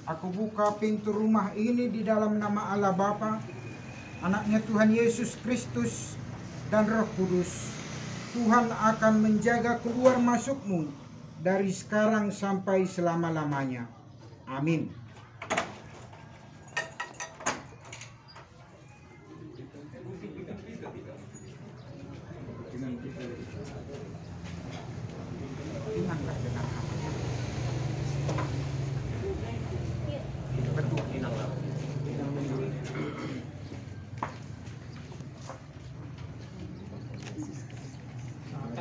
Aku buka pintu rumah ini di dalam nama Allah Bapa, Anaknya Tuhan Yesus Kristus, dan Roh Kudus. Tuhan akan menjaga keluar masukmu dari sekarang sampai selama-lamanya. Amin.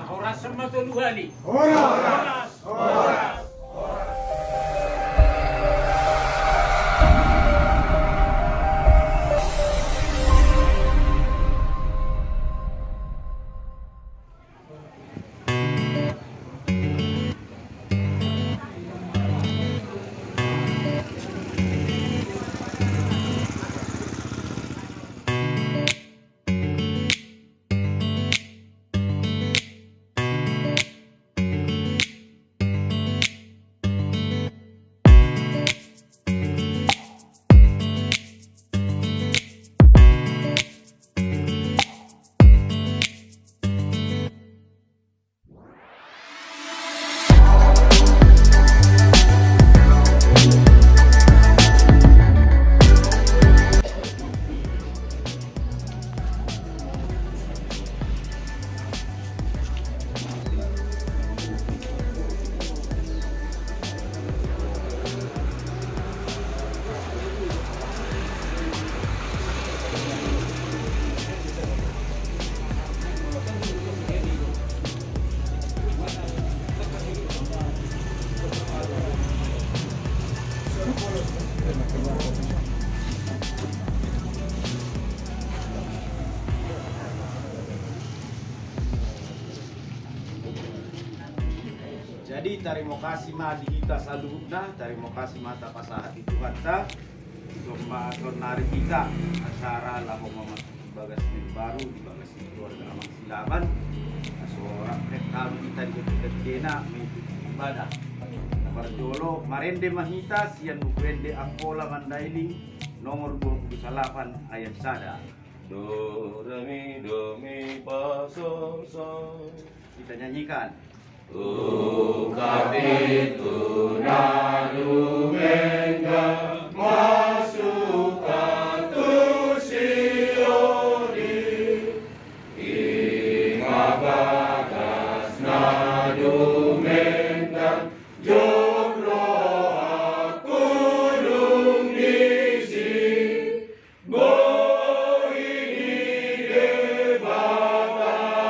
Horas sama tu luhali. Horas. Jadi terima kasih ma kita saluhna, terima kasih mata pasahat itu kata domba nari kita acara labo memasuki bagasi baru di bagasi keluarga Amang Silaban. Seorang kami kita di kena mengikuti ibadah. Barjolo marende mahita sian bukwende apola mandailing nomor 28 ayat sada. Do re mi fa sol sol. Kita nyanyikan. Kapitu nalumenga masuka tu siori ingabagas nalumenga jokro akulung nisi boini debatai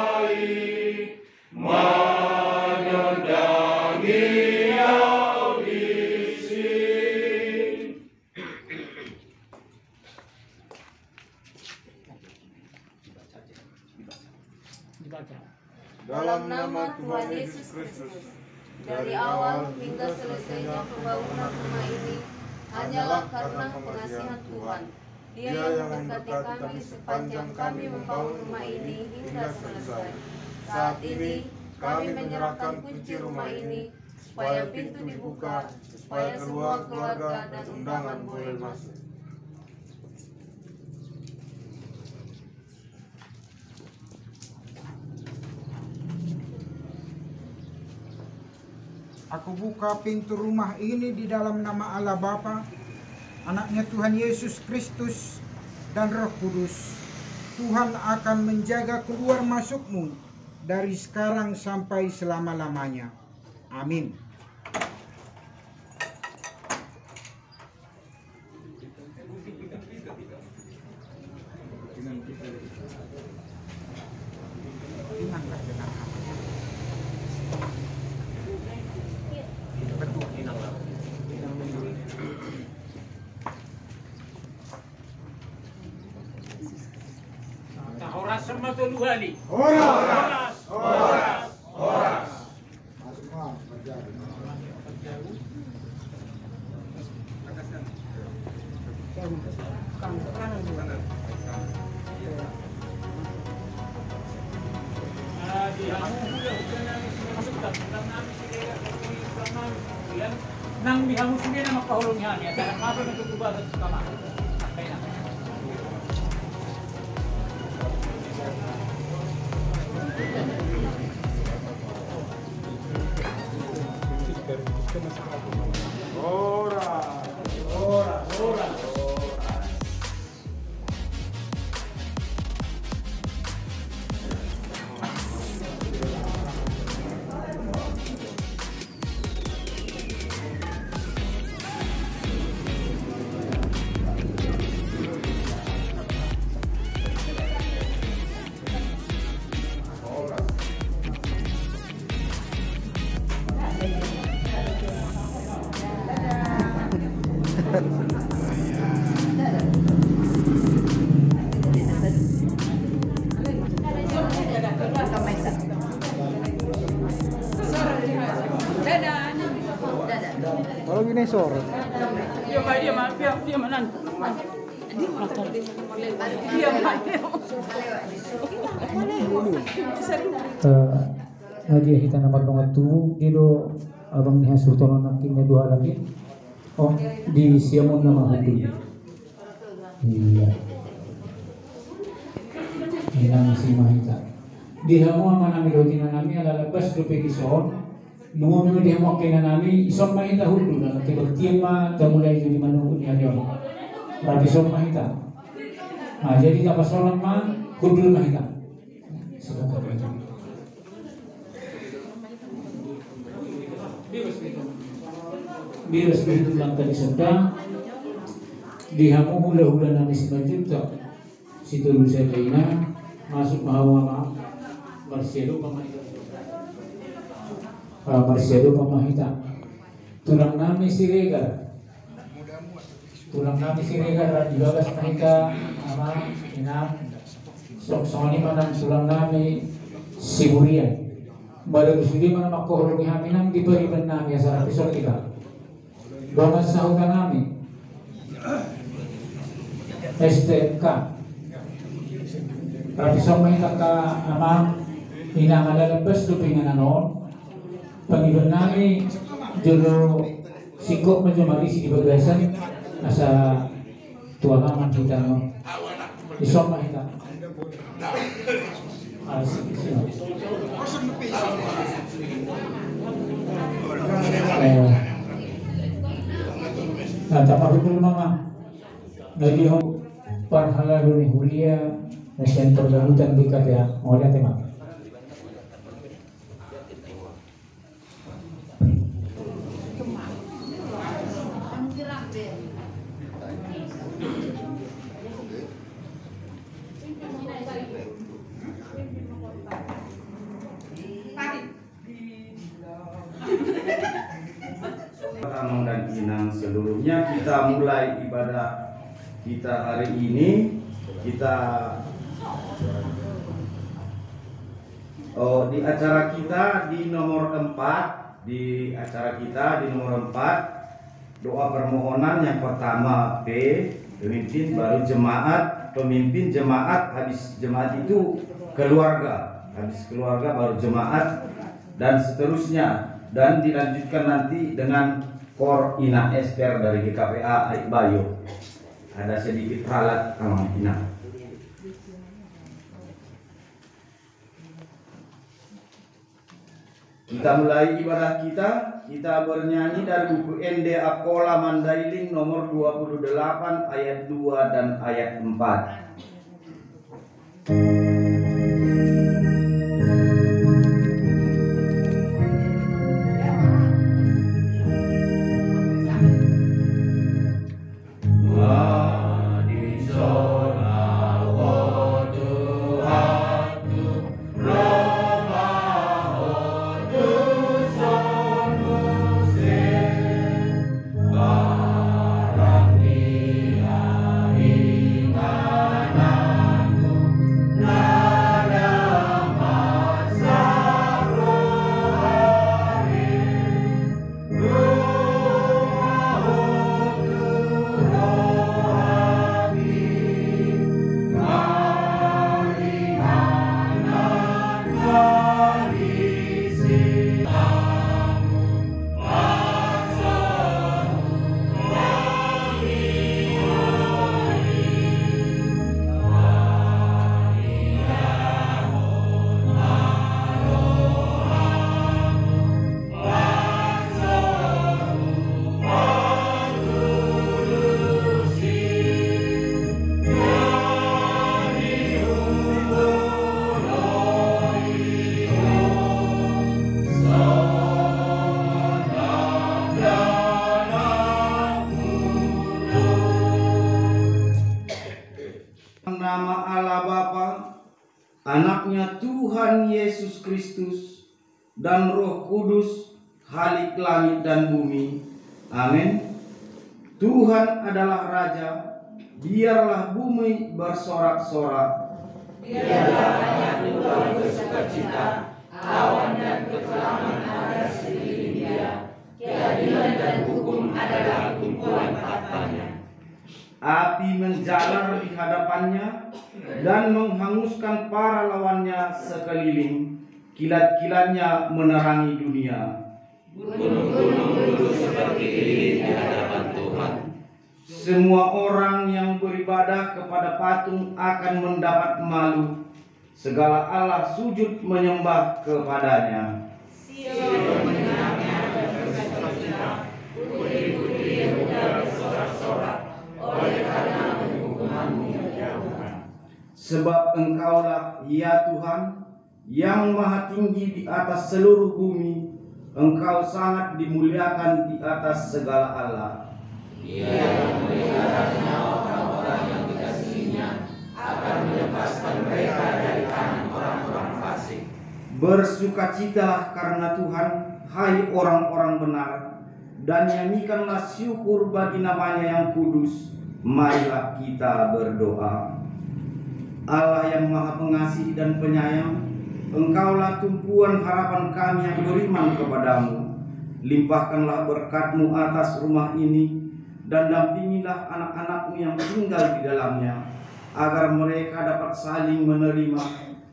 Dalam nama Tuhan Yesus Kristus, dari awal hingga selesainya pembangunan rumah ini hanyalah karena pengasihan Tuhan. Dia yang memberkati kami sepanjang kami membangun rumah ini hingga selesai. Saat ini kami menyerahkan kunci rumah ini supaya pintu dibuka, supaya semua keluarga dan undangan boleh masuk. Aku buka pintu rumah ini di dalam nama Allah Bapa, Anaknya Tuhan Yesus Kristus, dan Roh Kudus. Tuhan akan menjaga keluar masukmu dari sekarang sampai selama-lamanya. Amin. Horas sama tu luhali. Horas. Di masuk tak namin sila. nang bihangus hindi na makahulong yan. Kaya kapag natutubagan sa kama. Kaya na. Ora. Kalau gini sore. Dia manan. Dia lagi kita nama dong tu dido abang ni hasil tono nakin dua lagi. Oh di siamun nama hudu. Iya. Ini masih mahita. Di hamu mana miloti nami ala lepas rupi kison. Nunggu dia mau kena nami ison mahita hudu. Nanti bertiama dah mulai jadi manunggu ni ada. Tapi ison mahita. Nah jadi tak pasolan mah hudu mahita. Bilas begitu lang tadi sedang dihamu hula-hula nami sebanjuta situ lusa kaina masuk mahawa marsiado pamahita tulang nami siregar dibagas mahita ama inam soni manang tulang nami siburian baru sudi mana makohologi haminam diberikan nami asal episode kita bahwa sahutan nami STK Rapisong mahita ka amang inamalalapas lupingan anon pangibon nami juro sikop medyo marisi di bagasan asa tuangaman kita no isong mahita nah tapos dulu mga nagihong parhalalo ni Julia na sentro gamutan di kaya ngoliat tema Pertama dan inang seluruhnya kita mulai ibadah kita hari ini kita di acara kita di nomor 4 doa permohonan yang pertama P pemimpin jemaat habis jemaat itu keluarga baru jemaat dan seterusnya dan dilanjutkan nanti dengan Kor Ina Ester dari GKPA Bayo. Ada sedikit ralat Amang Ina. Kita mulai ibadah kita bernyanyi dari buku ND Akola Mandailing nomor 28 ayat 2 dan ayat 4. Tuhan Yesus Kristus dan Roh Kudus, Halik langit dan bumi. Amin. Tuhan adalah Raja, biarlah bumi bersorak-sorak. Biarlah banyak keluar bersukacita, awan dan kekelaman ada sekeliling dia. Keadilan dan hukum adalah tumpuan tahtanya. Api menjalar di hadapannya dan menghanguskan para lawannya sekeliling. Kilat-kilatnya menerangi dunia. Gunung-gunung duduk seperti lilin di hadapan Tuhan. Semua orang yang beribadah kepada patung akan mendapat malu. Segala Allah sujud menyembah kepadanya. Sion mendengarnya dan bersukacita, putri-putri Yehuda bersorak-sorak oleh karena hukuman-Mu ya Tuhan. Sebab Engkaulah ya Tuhan yang maha tinggi di atas seluruh bumi. Engkau sangat dimuliakan di atas segala Allah. Dia yang memelihara nyawa orang-orang yang dikasihinya akan melepaskan mereka dari tangan orang-orang fasik. Bersukacitalah karena Tuhan, hai orang-orang benar, dan nyanyikanlah syukur bagi namanya yang kudus. Marilah kita berdoa. Allah yang maha pengasih dan penyayang, Engkaulah tumpuan harapan kami yang beriman kepadamu. Limpahkanlah berkat-Mu atas rumah ini, dan dampingilah anak-anak-Mu yang tinggal di dalamnya, agar mereka dapat saling menerima,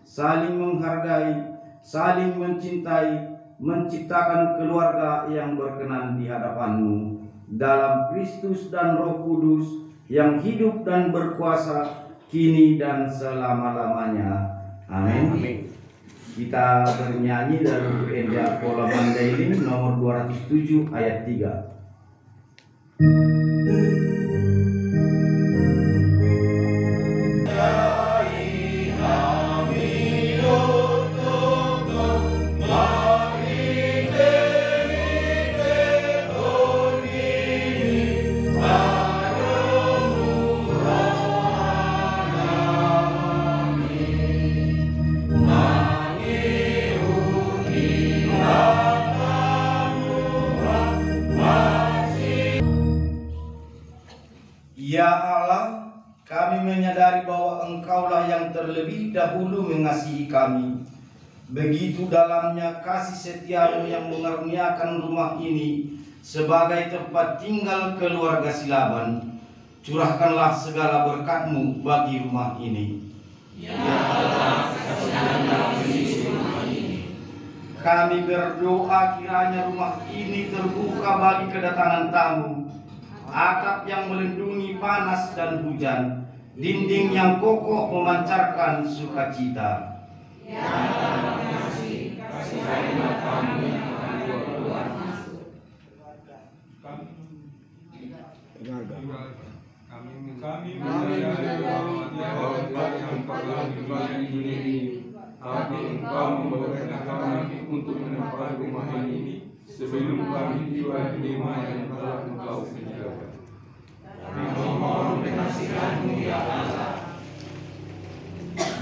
saling menghargai, saling mencintai, menciptakan keluarga yang berkenan di hadapan-Mu. Dalam Kristus dan Roh Kudus yang hidup dan berkuasa kini dan selama-lamanya. Amin. Kita bernyanyi dari Eja Pola Mandailing nomor 207 ayat 3. Ya Allah, kami menyadari bahwa Engkaulah yang terlebih dahulu mengasihi kami. Begitu dalamnya kasih setiamu yang mengaruniakan rumah ini sebagai tempat tinggal keluarga Silaban. Curahkanlah segala berkat-Mu bagi rumah ini. Ya Allah, kasihanilah isi rumah ini. Kami berdoa kiranya rumah ini terbuka bagi kedatangan tamu. Atap yang melindungi panas dan hujan, dinding yang kokoh memancarkan sukacita. Ya Allah, kasihanilah kami yang akan keluar masuk. Kami menyadari bahwa tiada yang telah dibagi dunia ini, tapi Engkau memberkati kami untuk menempati rumah ini sebelum kami tiba di rumah yang telah Engkau sediakan. Kami memohon kasihan-Mu ya Allah.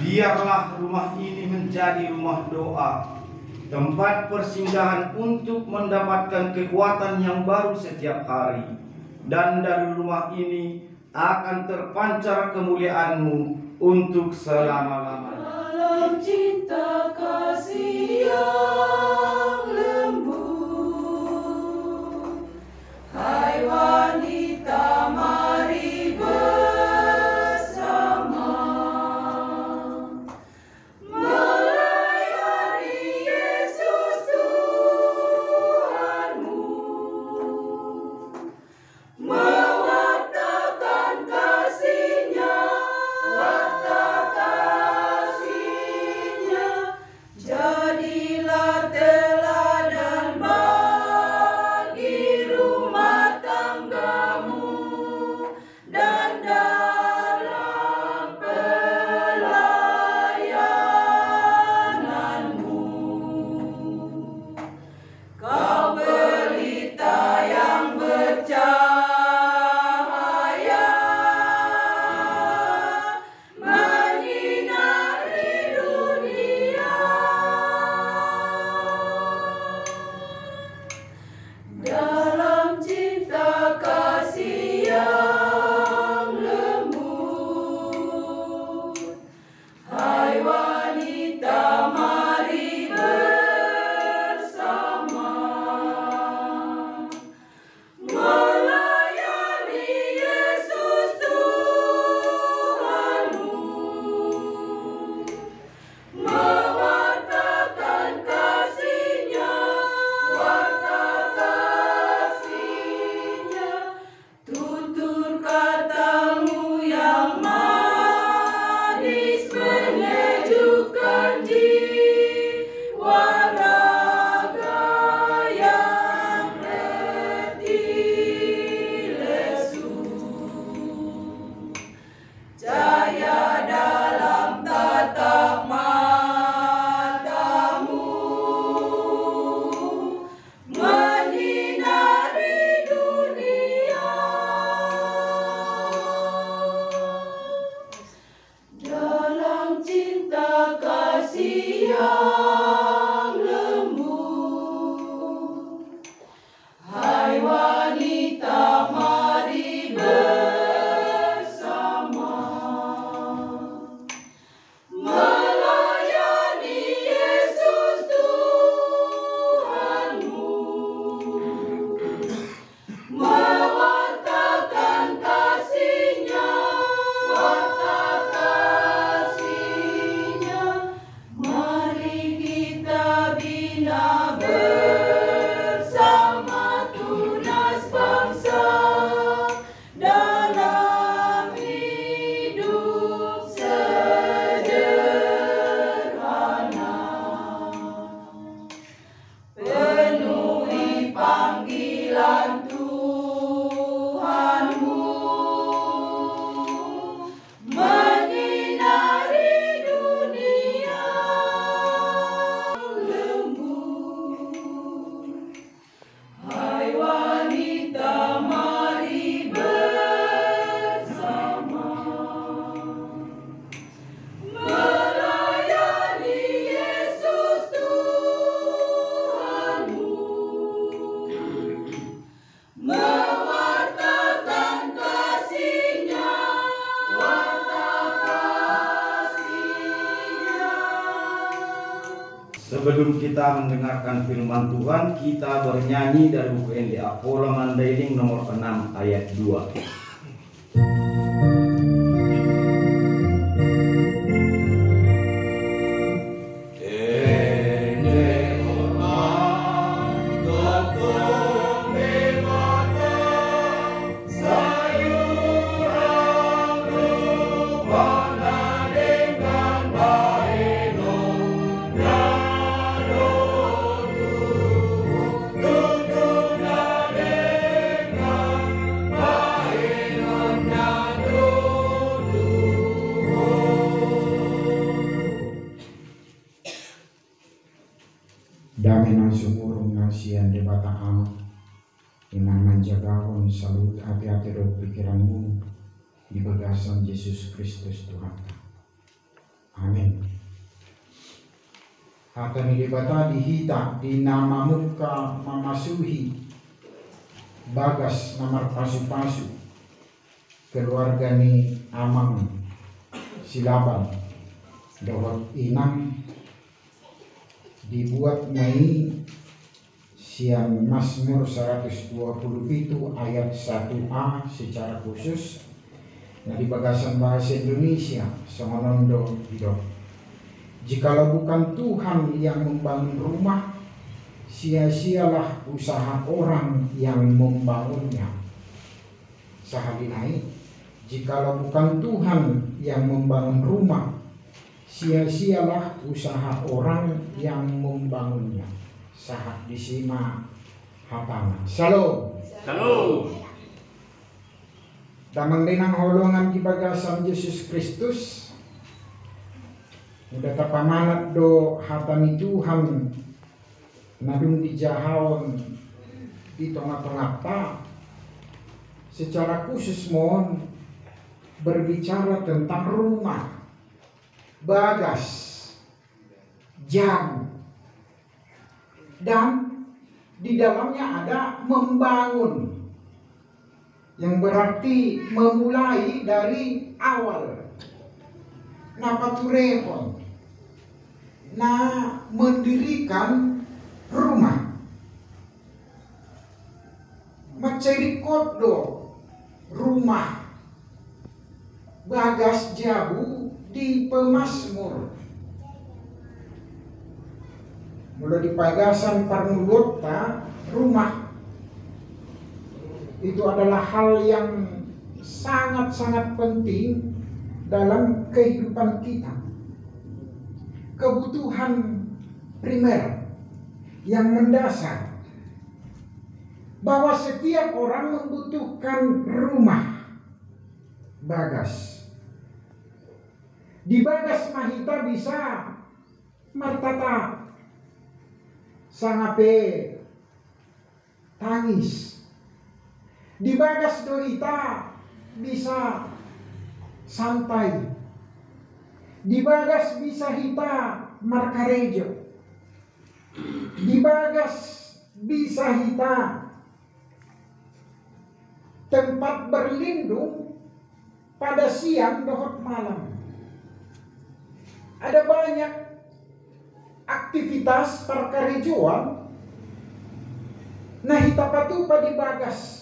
Biarlah rumah ini menjadi rumah doa, tempat persinggahan untuk mendapatkan kekuatan yang baru setiap hari. Dan dari rumah ini akan terpancar kemuliaan-Mu untuk selama-lamanya. Dalam cinta kasih yang lembut, hai wanita mari bersama melayani Yesus Tuhanmu, mewartakan kasih-Nya, warta kasih-Nya bina bersama tunas bangsa dalam hidup sederhana. Penuhi panggilan Tuhanmu, menyinari dunia lembut. Hai wanita, mari bersama melayani Yesus Tuhanmu, mewartakan kasih-Nya, warta kasih-Nya. Sebelum kita mendengarkan firman Tuhan, kita bernyanyi dari buku NDA Pola Mandailing nomor 6 ayat 2. Dami nang sumurung nasian di batang inan manjagaon salut hati-hati dan pikiranmu di bagasan Yesus Kristus Tuhan. Amin. Hatani di bata dihita di nama muka mamasuhi bagas namar pasu-pasu keluarga ni amang silaban dohot inang dibuat Mei siang Mazmur 127 ayat 1a secara khusus. Nah, di bagasan bahasa Indonesia songonondo hidup. Jikalau bukan Tuhan yang membangun rumah, sia-sialah usaha orang yang membangunnya. Sahalinai, jikalau bukan Tuhan yang membangun rumah, sia-sialah usaha orang yang membangunnya. Sahat disima hatana. Shalom. Shalom. Damang dinang holongan di bagasan Yesus Kristus. Udah tapamanat do hatani Tuhan nadung dijahon di tengah-tengah ta. Secara khusus mohon berbicara tentang rumah, bagas, jam, dan di dalamnya ada membangun, yang berarti memulai dari awal. Napaturehon, nah mendirikan rumah, mencari kodo rumah bagas jabu di Pemazmur. Mulai di pagasan parnulota rumah itu adalah hal yang sangat-sangat penting dalam kehidupan kita. Kebutuhan primer yang mendasar, bahwa setiap orang membutuhkan rumah bagas. Di bagas mahita bisa martata sangape tangis. Di bagas doita bisa santai. Di bagas bisa hita markarejo. Di bagas bisa hita tempat berlindung pada siang dohot malam. Ada banyak aktivitas perkarejoan nah hitapatupa di bagas.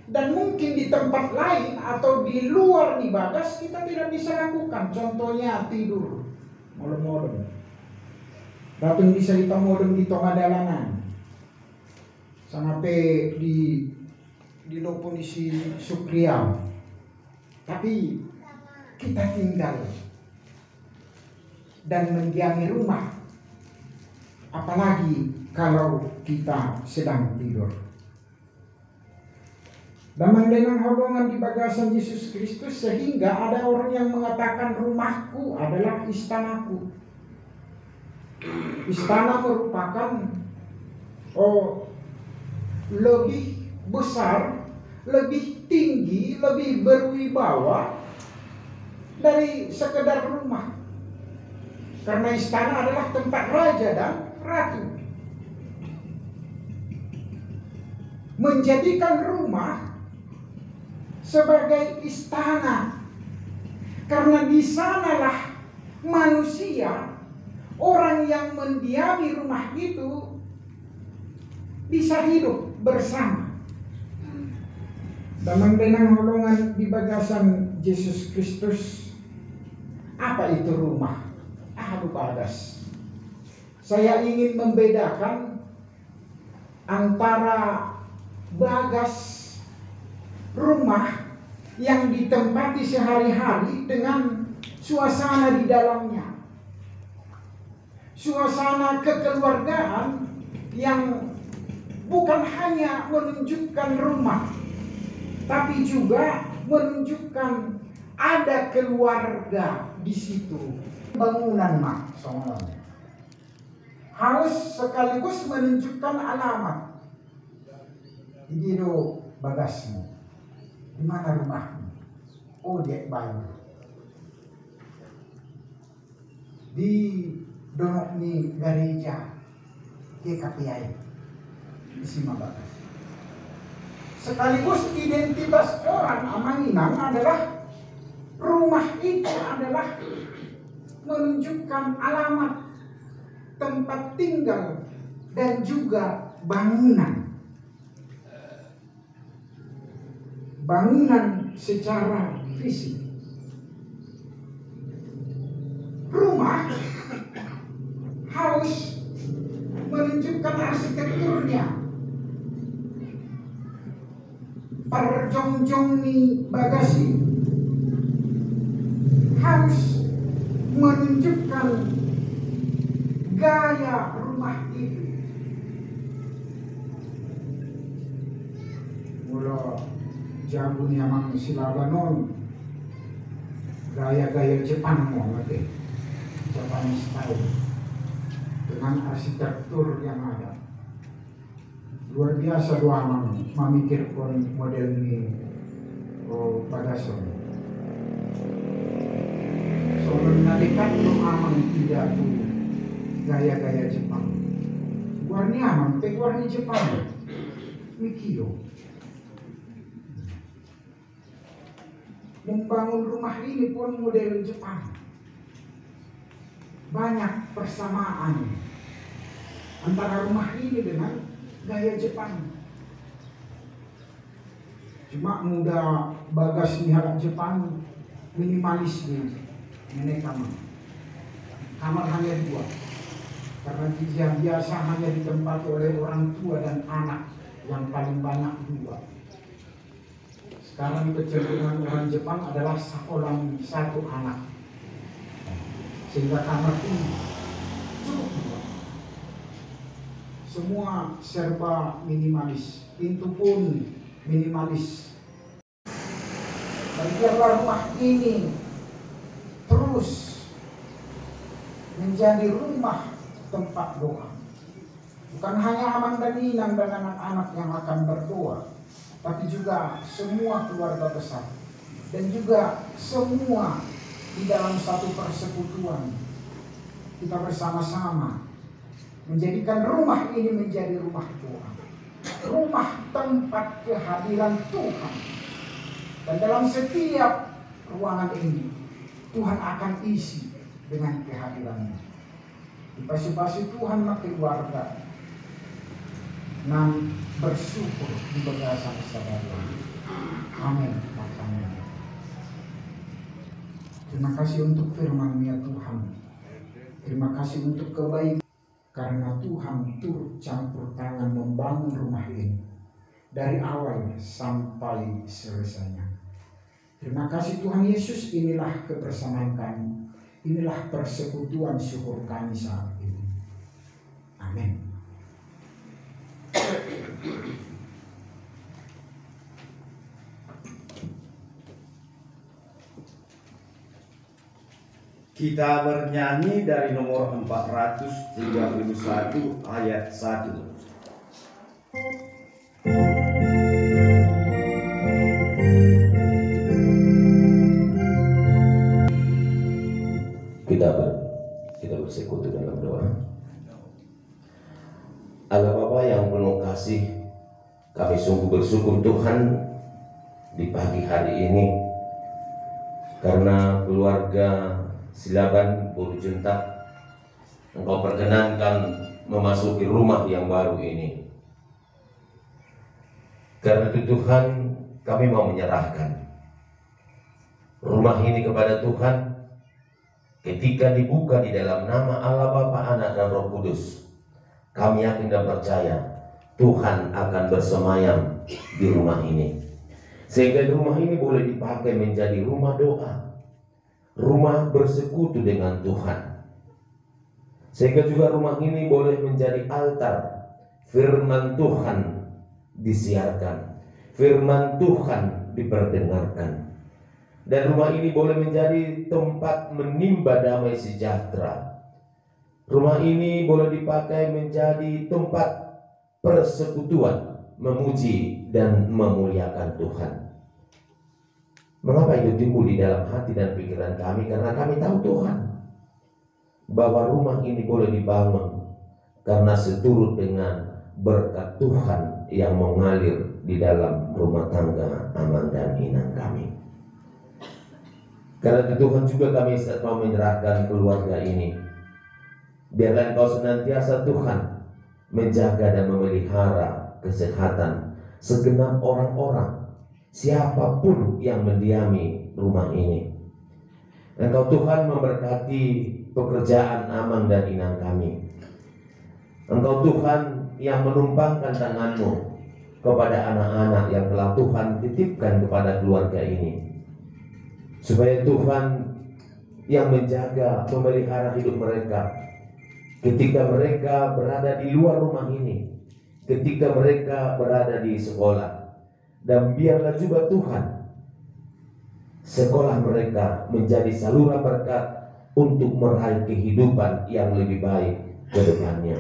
Dan mungkin di tempat lain atau di luar di bagas kita tidak bisa lakukan. Contohnya tidur malam-malam. Datang bisa ditamodem di Tongadalanan. Sampai di Lopon isi Sukriau. Tapi kita tinggal dan mendiami rumah. Apalagi kalau kita sedang tidur. Damang denang hubungan di bagasan Yesus Kristus, sehingga ada orang yang mengatakan rumahku adalah istanaku. Istana merupakan lebih besar, lebih tinggi, lebih berwibawa dari sekedar rumah. Karena istana adalah tempat raja dan ratu. Menjadikan rumah sebagai istana, karena di sanalah manusia, orang yang mendiami rumah itu bisa hidup bersama. Damang denang holongan di bagasan Yesus Kristus. Apa itu rumah? Aduh padas. Saya ingin membedakan antara bagas rumah yang ditempati sehari-hari dengan suasana di dalamnya. Suasana kekeluargaan yang bukan hanya menunjukkan rumah, tapi juga menunjukkan ada keluarga di situ. Bangunan harus sekaligus menunjukkan alamat. Ini do bagasmu. Di mana rumahmu? Oh, Dek Bayu. Di donok ni gereja KKPI. Di sini bagas. Sekaligus identitas orang Amanginang adalah rumah itu adalah menunjukkan alamat tempat tinggal dan juga bangunan. Bangunan secara fisik. Rumah harus menunjukkan arsitekturnya. Perjongjong ni bagasi harus menunjukkan gaya rumah itu. Mula jago ni amang silabanon gaya-gaya Jepang mo ngerti, Japanese style dengan arsitektur yang ada. Luar biasa doa amang memikirkan model ni bagason. So nalikat do amang tidak tu gaya-gaya Jepang. Warni amang te warni Jepang. Mikio. Membangun rumah ini pun model Jepang. Banyak persamaan antara rumah ini dengan gaya Jepang. Cuma muda bagas nihat Jepang minimalis di nenek kamar. Kamar hanya 2. Karena yang biasa hanya ditempati oleh orang tua dan anak, yang paling banyak 2. Sekarang kecenderungan orang Jepang adalah seorang 1 anak, sehingga kamar ini cukup 2. Semua serba minimalis, pintu pun minimalis. Dan biarlah rumah ini terus menjadi rumah tempat doa. Bukan hanya Amang dan Inang dan anak-anak yang akan berdoa, tapi juga semua keluarga besar dan juga semua di dalam satu persekutuan. Kita bersama-sama menjadikan rumah ini menjadi rumah doa, rumah tempat kehadiran Tuhan. Dan dalam setiap ruangan ini Tuhan akan isi dengan kehadirannya. Dipasi-pasi Tuhan makin keluarga nan bersyukur di bagasan sadarian. Amin. Terima kasih untuk firman-Nya Tuhan. Terima kasih untuk kebaikan. karena Tuhan turut campur tangan membangun rumah ini dari awal sampai selesainya. Terima kasih Tuhan Yesus, inilah kebersamaan kami, inilah persekutuan syukur kami saat ini. Amin. Kita bernyanyi dari nomor 431 ayat 1. Kita bersekutu dalam doa. Allah Bapa yang penuh kasih, kami sungguh bersyukur Tuhan di pagi hari ini karena keluarga Silaban Burjuntak Engkau perkenankan memasuki rumah yang baru ini. Karena itu Tuhan, kami mau menyerahkan rumah ini kepada Tuhan. Ketika dibuka di dalam nama Allah Bapa, Anak dan Roh Kudus, kami yakin dan percaya Tuhan akan bersemayam di rumah ini, sehingga rumah ini boleh dipakai menjadi rumah doa, rumah bersekutu dengan Tuhan, sehingga juga rumah ini boleh menjadi altar firman Tuhan disiarkan, firman Tuhan diperdengarkan. Dan rumah ini boleh menjadi tempat menimba damai sejahtera. Rumah ini boleh dipakai menjadi tempat persekutuan, memuji dan memuliakan Tuhan. Mengapa itu timbul di dalam hati dan pikiran kami? Karena kami tahu Tuhan bahwa rumah ini boleh dibangun karena seturut dengan berkat Tuhan yang mengalir di dalam rumah tangga Aman dan Inang kami. Karena itu Tuhan juga kami mau menyerahkan keluarga ini. Biarlah Engkau senantiasa Tuhan menjaga dan memelihara kesehatan segenap orang-orang, siapapun yang mendiami rumah ini. Engkau Tuhan memberkati pekerjaan Aman dan Inang kami. Engkau Tuhan yang menumpangkan tangan-Mu kepada anak-anak yang telah Tuhan titipkan kepada keluarga ini, supaya Tuhan yang menjaga, memelihara hidup mereka ketika mereka berada di luar rumah ini, ketika mereka berada di sekolah. Dan biarlah juga Tuhan sekolah mereka menjadi saluran berkat untuk meraih kehidupan yang lebih baik ke depannya.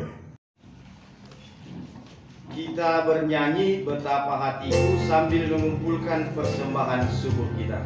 Kita bernyanyi Betapa Hatiku sambil mengumpulkan persembahan syukur kita.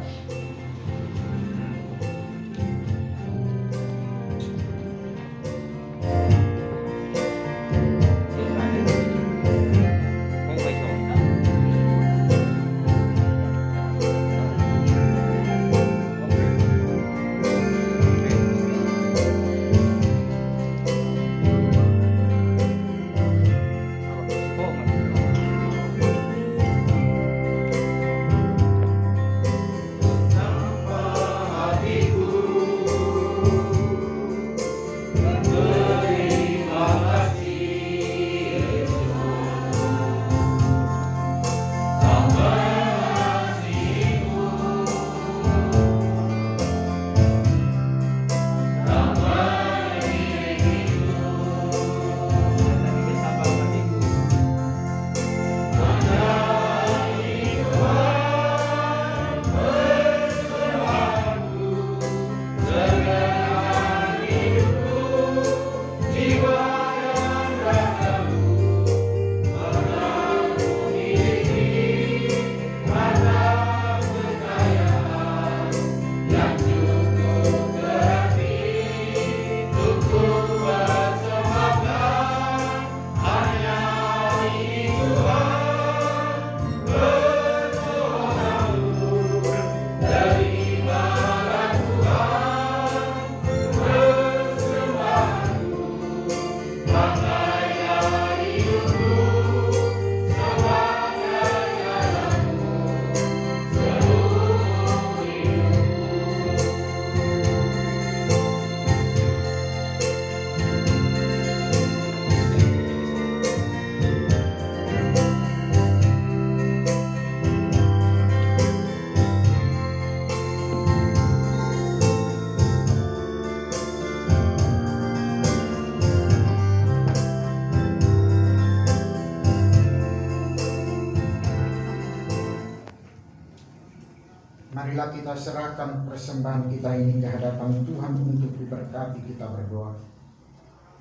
marilah kita serahkan persembahan kita ini ke hadapan Tuhan untuk diberkati. Kita berdoa.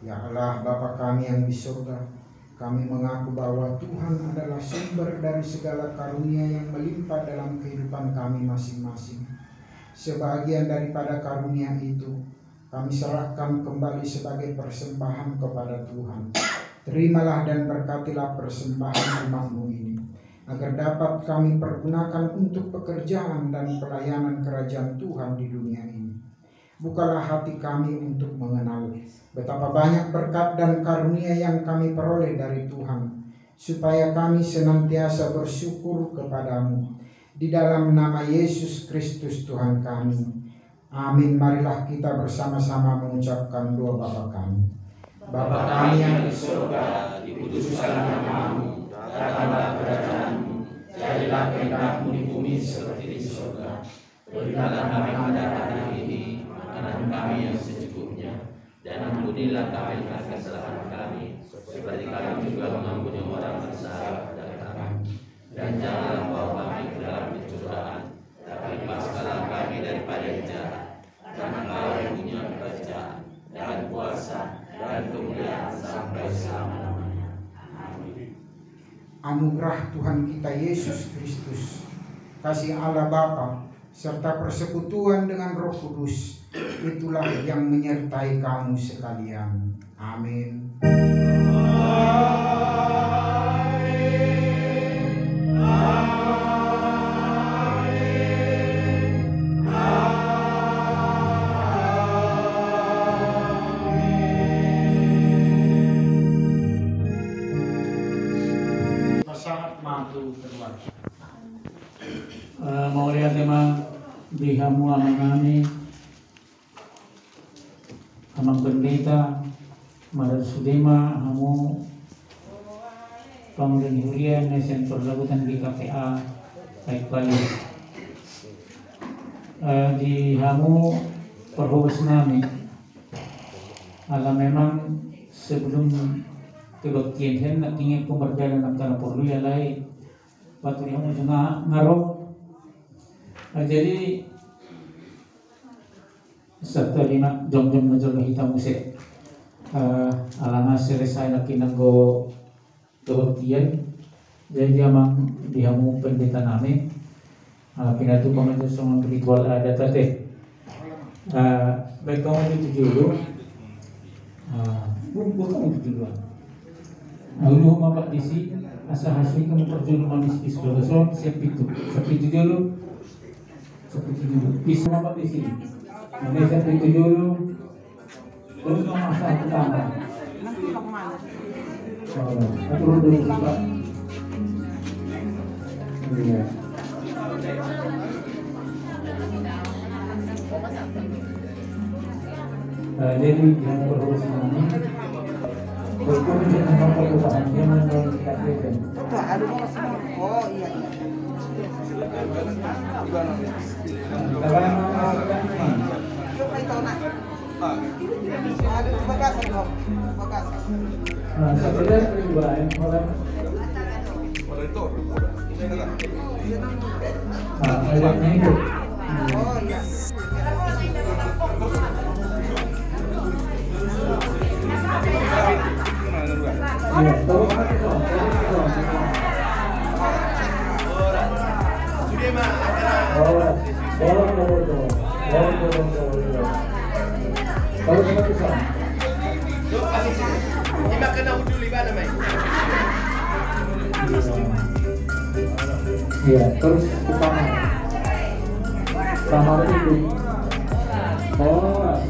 Ya Allah, Bapa kami yang di surga, kami mengaku bahwa Tuhan adalah sumber dari segala karunia yang melimpah dalam kehidupan kami masing-masing. Sebagian daripada karunia itu kami serahkan kembali sebagai persembahan kepada Tuhan. Terimalah dan berkatilah persembahan umat-Mu ini, agar dapat kami pergunakan untuk pekerjaan dan pelayanan kerajaan Tuhan di dunia ini. Bukalah hati kami untuk mengenal betapa banyak berkat dan karunia yang kami peroleh dari Tuhan, supaya kami senantiasa bersyukur kepadamu. Di dalam nama Yesus Kristus Tuhan kami. Amin. Marilah kita bersama-sama mengucapkan doa Bapa kami. Bapa kami yang di surga, dikuduskanlah namamu, datanglah kerajaanmu, jadilah kehendak-Mu di bumi seperti di surga. Berikanlah kami pada hari ini makanan kami yang secukupnya, dan ampunilah kami akan kesalahan kami, seperti kami juga mengampuni orang bersalah kepada kami. Dan janganlah bawa kami ke dalam pencobaan, tapi lepaskanlah kami daripada yang jahat. Karena Engkau yang punya kerajaan dan kuasa dan kemuliaan sampai selama-lamanya. Amin. Anugerah Tuhan kita Yesus Kristus, kasih Allah Bapa, serta persekutuan dengan Roh Kudus, itulah yang menyertai kamu sekalian. Amin. Mau lihat tema bihamu amang kami, amang pendeta, Madal Sudema, hamu Pangulin Hurian, Nesen Perlabutan GKPA, baik Bali. Di hamu perhubus nami, ala memang sebelum kebaktian nak tinggal pemberjalanan karena perlu ya lain. Waktu yang juga ngarok. Jadi serta lima jom-jom ngejol hitam musik alanga selesai nak kinanggo kebaktian. Jadi amang dihamu pendeta nami pinatu komentar sama ritual adat teh. Baik kamu itu dulu. Bukan itu dulu. Dulu mapak disi asa hasil kamu perjulu manis di sebelah son siap itu dulu. Seperti dulu, bisa mapak di sini. Nanti seperti dulu, terus memasak pertama. Nanti mau kemana? Turun dulu Pak. Iya. Jadi yang berurusan ini, berkumpul dengan perusahaan dia menjual kita present. Oh iya. Iya, terus ke kamar itu horas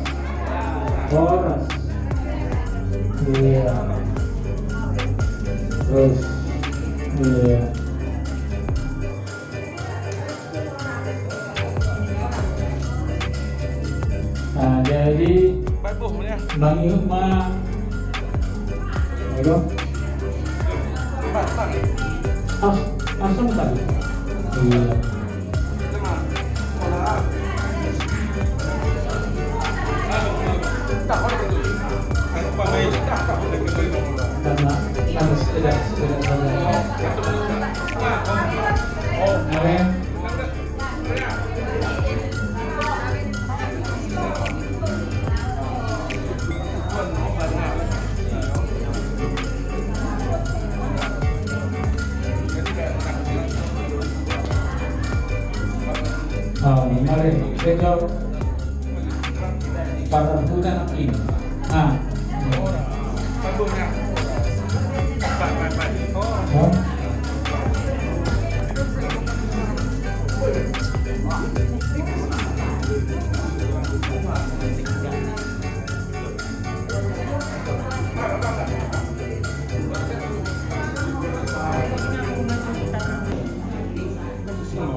iya, terus iya. Nah, jadi Bang Ihuk mah ayo langsung tadi iya. Karena harus tidak Ito, para puta ng ini.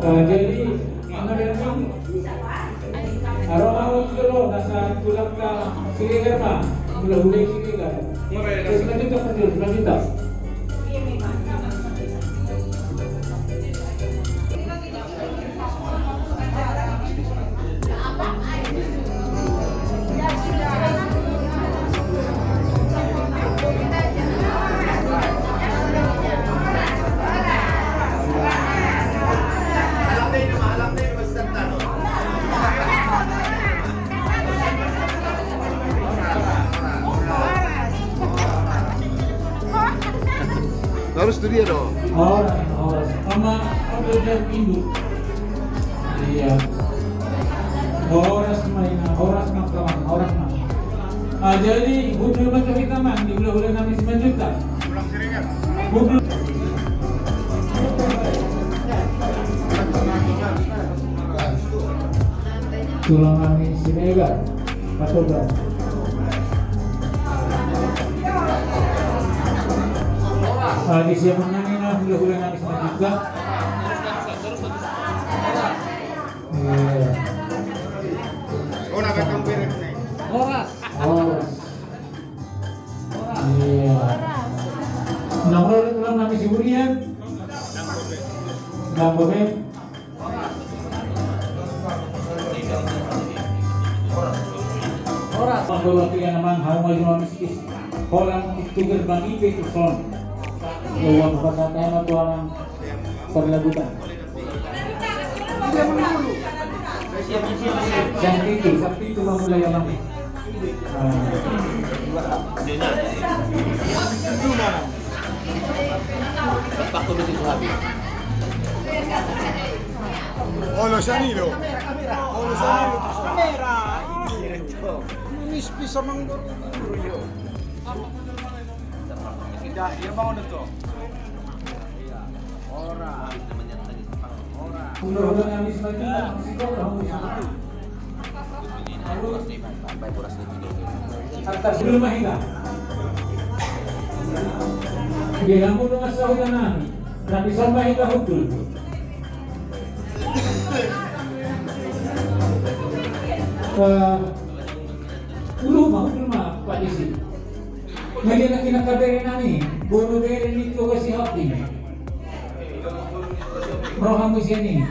Jadi ano yan araw-araw siguro nasa tulak ka siligar pa hula-hula yung siligar selanjutnya Harus itu dia dong. Oras. Sama dia induk. Iya. Oras mainan, oras makawan, oras mah. Jadi budul macam kita mah di bulan kami 9 juta. Pulang Siringan. Budul. Tulang kami Siregar, Patogar. Di siapa nyanyi na hula-hula namin sa juga. Oh, nakakang pirit na eh. Oras. Iya. Nongkrong lang namin si Burian. Gambobe. Oras. Pagbawa kaya naman hamal yung mga miskis. Orang tugas bagi itu son. Yang pasatnya tuang perlabutan. Sakti itu mulai yang lama. Oh, lo sanilo. Kamera. Mispis sa manggoro. Iya mau itu. Udah habis lagi. Atas rumah kita. Dia mau dengan saudara Nabi sampai kita hudul. Rumah Pak Desi. Ngayon na kinakaberin namin, bunuberin nito kasi hapin. Rohang mo siya ni.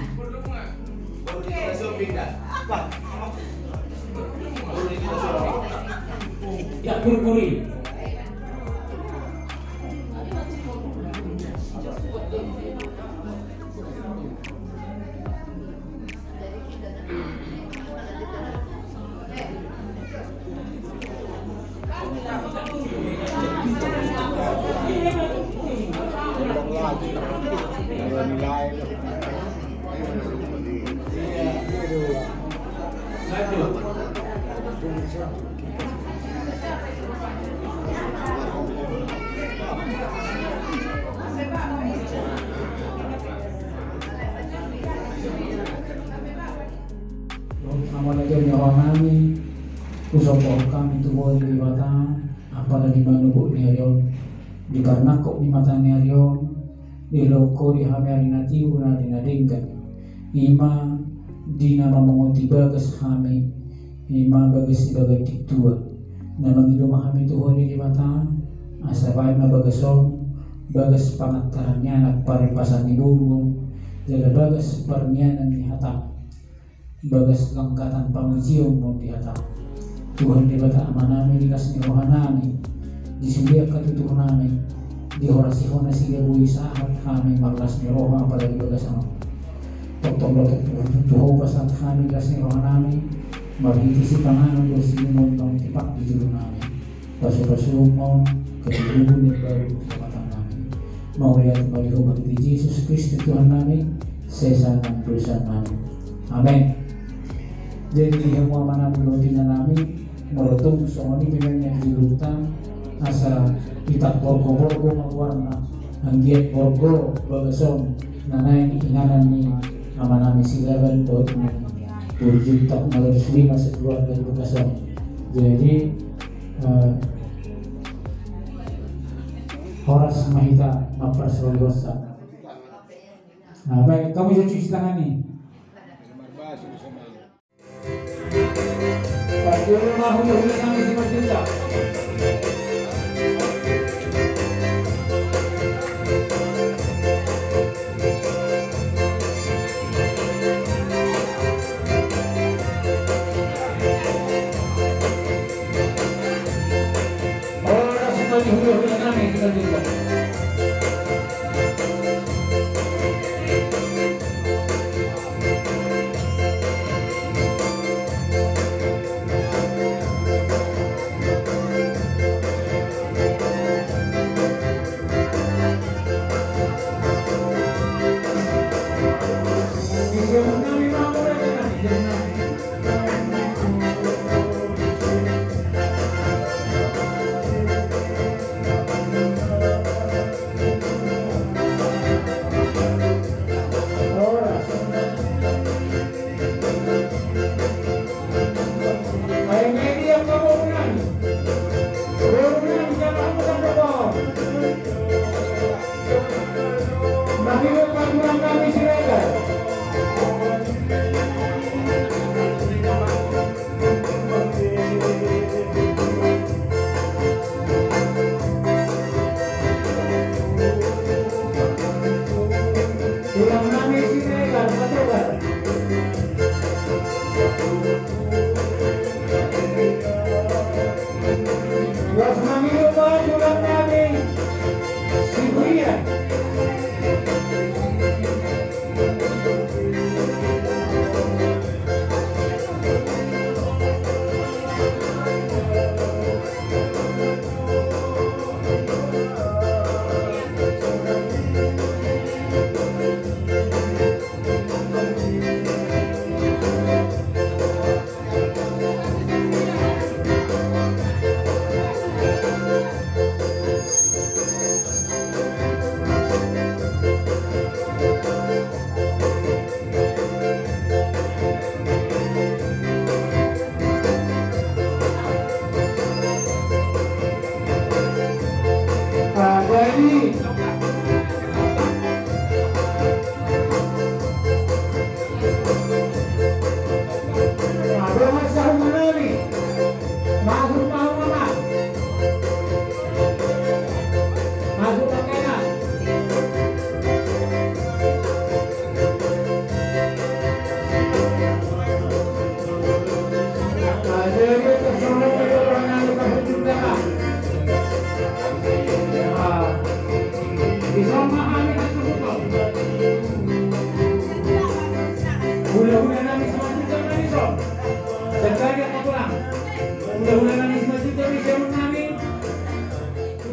Ya kurkuri. Awalnya nyawa kami, usaha kami tubuh di batang, apalagi manubuk ni ayon, di karena kok di mata ni ayon, di loko di hamil nati una di nadingkan, ima di nama menguti bagas kami, ima bagas di bagai tua, nama hidup kami tubuh di batang, asal baik na bagasom, bagas pangatarannya anak paripasan ibu, jadi bagas pernianan di hatam. Bagas langkatan pangisium mo di hata Tuhan di bata amanami di kasni rohanami di suliak katutuh nami di horasihona siga bui sahat kami marlas ni roha pada di bagas ano tok tuho pasat kami kasni rohanami marhiti si panganon do sinimon ng tipak di julu nami pasu-pasu mo ketulungan ni baru sa matang nami mauriat baliho bagi Yesus Kristus Tuhan nami sesa ng perusahaan nami. Amen. Jadi semua mana melotina nami melotung soalnya pengennya dilutan asa kita borgo warna anggiat borgo bagasom nanai inganan ni nama nami silaban dot tujuh tak malam lima sekeluarga bagasom. Jadi Horas Mahita Maprasrogosa. Nah, baik, kamu bisa cuci tangan nih. Pasti rumah hulu-hulu kami cuma cinta. Horas hulu-hulu kami cuma cinta.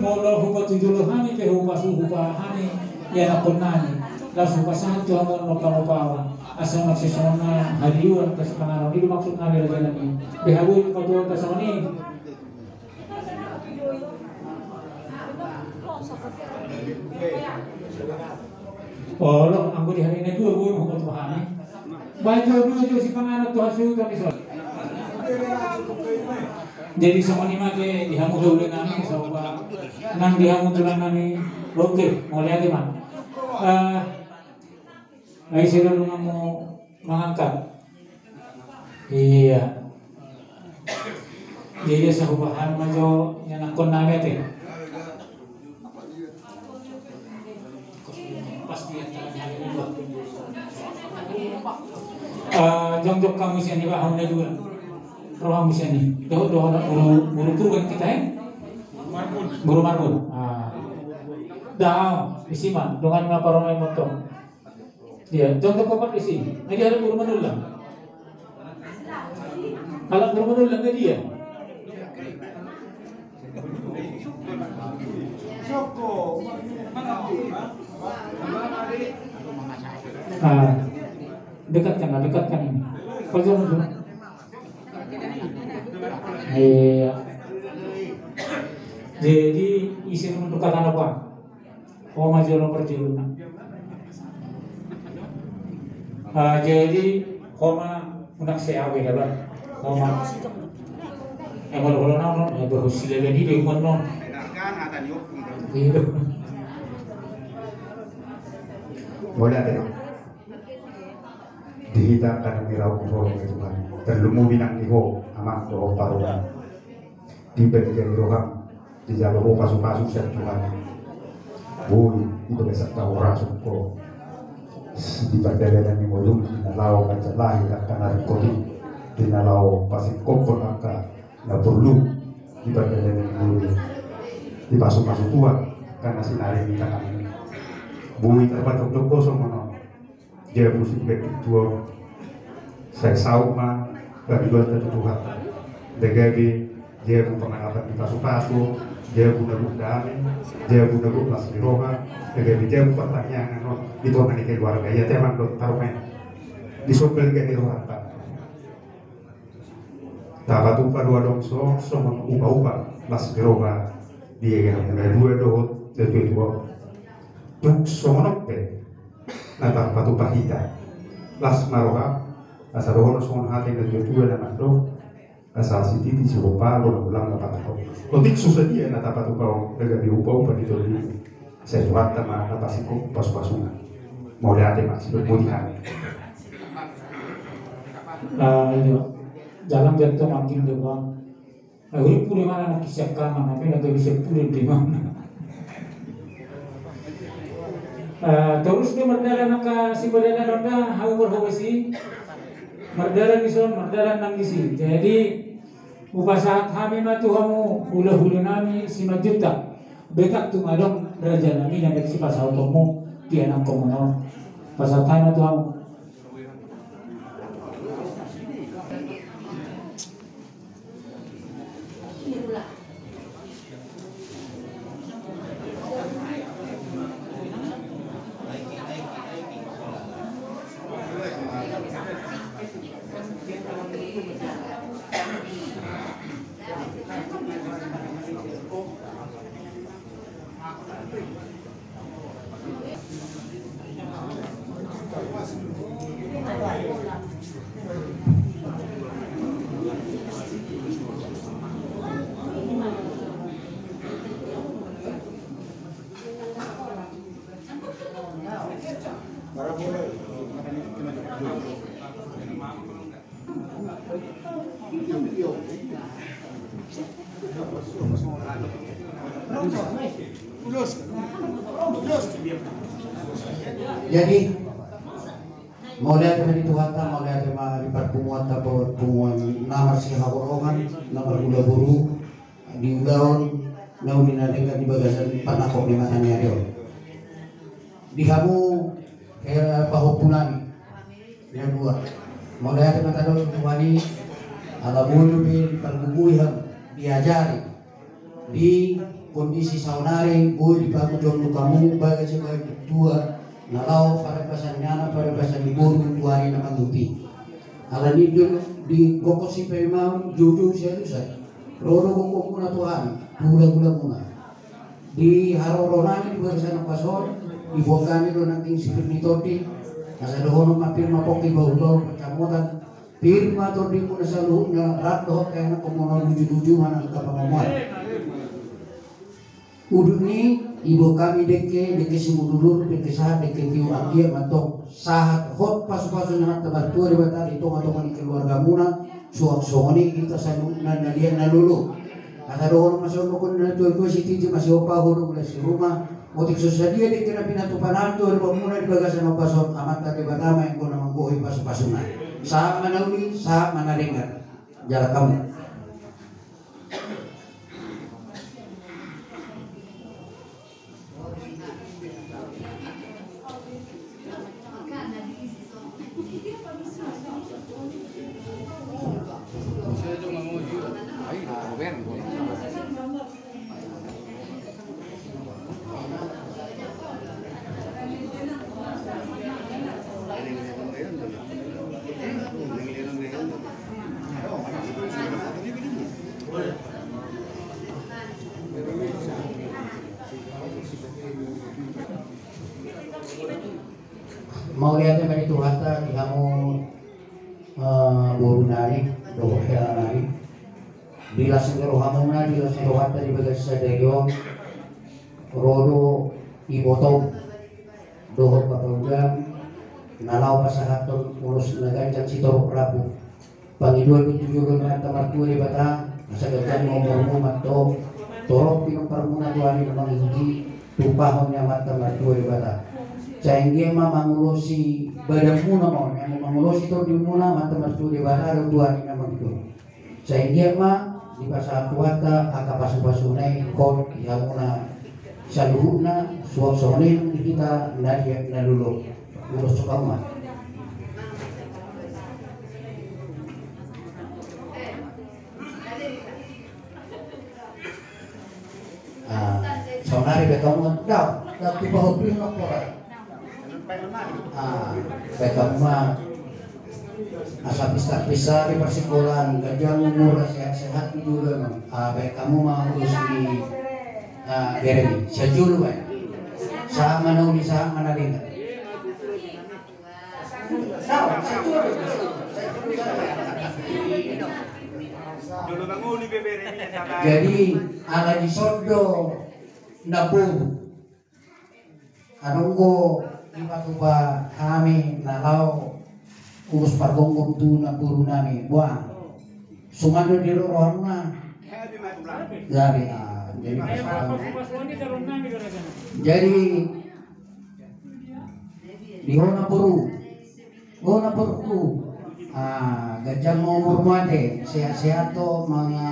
Molo hupa tujuluhani ke hupa suhupahani ya napunani las hupa santo amon nopamopawan asal nagsisona haliwan kasi pangaraw itu maksud nali lagi lagi behawi patuan kasoni Olo anggo di hari ini dua gue mau pahami baju dulu si pangarap tuh hasil kami soal jadi sama ni make dihamu dulu nami soba nang dihamu tulang nami oke mau lihat man ay sila nung mo mangangkat iya jadi sa hubahan majo yan ang kon nami ate jong kami siya ni ba hamna dua roh kami siya ni doh buru turun kita buru marbun daw isiman dengan mga paromay montong dia jong papat isi lagi ada buru manul lang kalau buru manul lang dia dekatkan ini. Fajar dulu. Iya. Jadi isi menentukan apa? Oh majulah perjalanan. Jadi koma unak seawe dapat koma. Kalau naon berusia lagi di mana? Gitu. Boleh ada. Dihita kan mirau kubo ke Tuhan. Terlumu binang iho amak doa paruhan. Diberi jadi roham di jalur pasu-pasu siap Tuhan. Bui itu besar tahu rasuk ko. Di perjalanan yang belum dinalau kaca lahir akan hari kodi dinalau pasir kopor maka nggak perlu di perjalanan yang belum di pasu-pasu tua karena sinari di tangan bui terpatok dok kosong mana dia musik begitu tua saya sauma dari luar dari Tuhan DGB dia pun pengalaman di pasu-pasu dia pun damai dia pun pas di roha DGB dia pun pertanyaan itu akan keluarga ya teman dok taruh main di sopel ke di roha tak tupa dua dongso sama upa-upa las geroba dia yang mulai dua dohot dari dua tuk somonope nata patupa hita las maroha asal dohot somon hati dari dua dan ando asal siti si rupa lo ulang dapat tahu lotik susah dia nata patupa dari upa-upa di doli saya tuat sama apa sih kok pas-pasungan mau lihat masih berbudihan Itu jalan jatuh makin doang. Ini pulih mana nak kisah kaman, tapi nak bisa pulih di mana? Terus dia merdeka nak si berdeka ronda, hau berhawasi, merdeka nison, merdeka nangisi. Jadi upasahat kami matu kamu hula-hula nami si majuta. Betak tu madong raja nami yang si pasal kamu dia nak komunal. Pasahat kami matu kamu. Jadi mau lihat dari Tuhan mau lihat dari pertemuan nama si hakorongan nama gula buru di ulaun naudina dengan di bagasan panakop di matanya rio di kamu pahopunan yang dua mau lihat mata dulu Tuhan ala bulu di perguguhan diajari di kondisi saunari boy di pakujon kamu bagai sebagai dua nalau pada pasan nyana pada pasan libur tuari nama tupi ala nidul di gokosi pemam jodoh saya rodo gokok muna Tuhan gula muna di haroronani di barisan pasor di bokani do nanti sipir nitoti asa dohono mapir mapoki bau percamotan firma to di muna saluhnya rat doh kaya komono luju mana kapangamuan uduni ibu kami deke simudulur deke sahat deke tiu agia matok sahat hot pas-pasu nang tabartua di batar itu atau kan keluarga muna suak songoni kita sanu nalian nalulu kata doon masuk ko na tuwa si tiji masih opa hulu mula si rumah motik susadia deke na pinatupanan to riba muna di bagasan opasot amat kake batama yang ko na mangkuhi pas-pasunan saat manauli saat manaringan jarak kamu mau lihat dari Tuhan di kamu buru nari doa nari bila segera kamu nari bila segera dari bagas saderio rodo iboto doa patunggang nalau pasahaton urus nagancang sitor prabu pangidul tujuh mata martu di bata masa gajan ngomong mato torok pinong permuna tuani namang hiji tupahonnya mata martu di bata sehingga mangulosi badak muna mo yang mangulosi to di muna mata martu di bata ada tuani namang itu sehingga di pasal kuata aka pasu-pasunay kon yang muna saluhuna suak-suanin kita nadia nalulok urus suka mah saunari bekamu daw datu bahupin ng pora bekamu mah asa pista-pista di persikulan gajang murah sehat-sehat juga bekamu mah urus di Jeremy sejulu kan sama nauli sama nalinga jadi ala di sodo nabu anunggo ipatuba kami nalau urus pargonggong tu naburu nami buang sumando di rohana dari jadi di hona puru gajah ngomor mate sehat-sehat to mga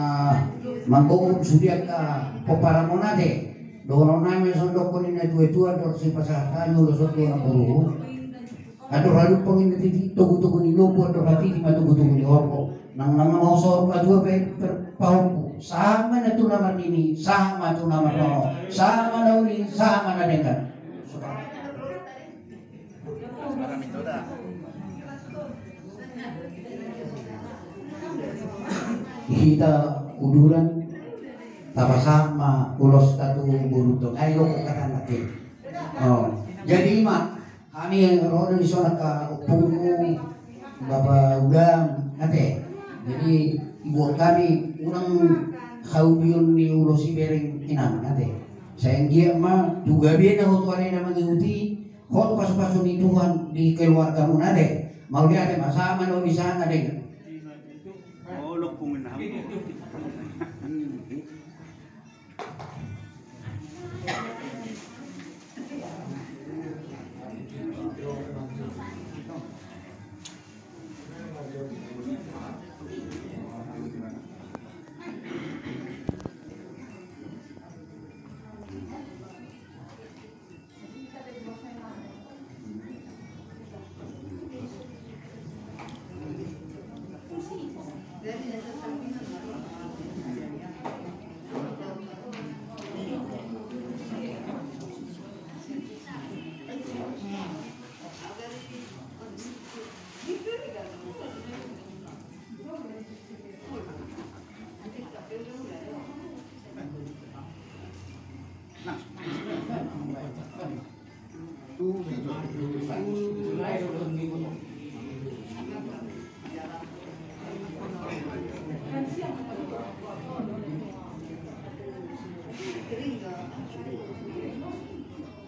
manggong sudiak ka poparamonade dono nami sondok ko ni na tua dor si pasahan lo so to na puru ado halu pangin ti tugu ni lopo ado hati di matugu-tugu ni orko nang mangosor pa dua per pahong sama na tu naman ini sama tu naman no sama na uli sama na dengan kita kuduran sama ulos tatu burutong ayo ko kata natin jadi mak kami yang roda di sana ka upungu baba udang nate jadi ibu kami unang kaubion ni ulosi bereng inang nate sayang dia mah juga biar na hotuan na mangikuti hot pasu-pasu ni Tuhan di keluarga mo nade mau dia ada masama no bisa nade